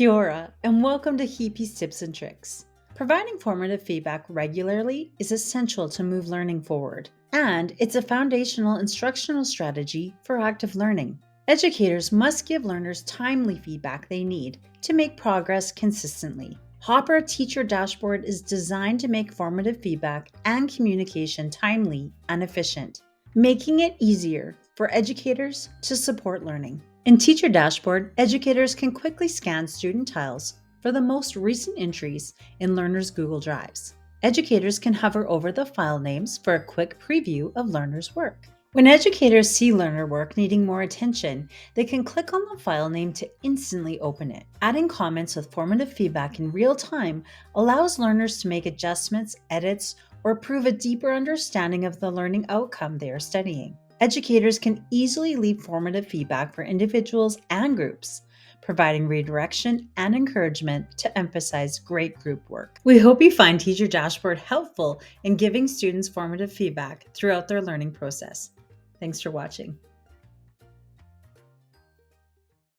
Kia ora, and welcome to Heapy's Tips and Tricks. Providing formative feedback regularly is essential to move learning forward, and it's a foundational instructional strategy for active learning. Educators must give learners timely feedback they need to make progress consistently. Hāpara Teacher Dashboard is designed to make formative feedback and communication timely and efficient, making it easier for educators to support learning. In Teacher Dashboard, educators can quickly scan student tiles for the most recent entries in learners' Google Drives. Educators can hover over the file names for a quick preview of learners' work. When educators see learner work needing more attention, they can click on the file name to instantly open it. Adding comments with formative feedback in real time allows learners to make adjustments, edits, or prove a deeper understanding of the learning outcome they are studying. Educators can easily leave formative feedback for individuals and groups, providing redirection and encouragement to emphasize great group work. We hope you find Teacher Dashboard helpful in giving students formative feedback throughout their learning process. Thanks for watching.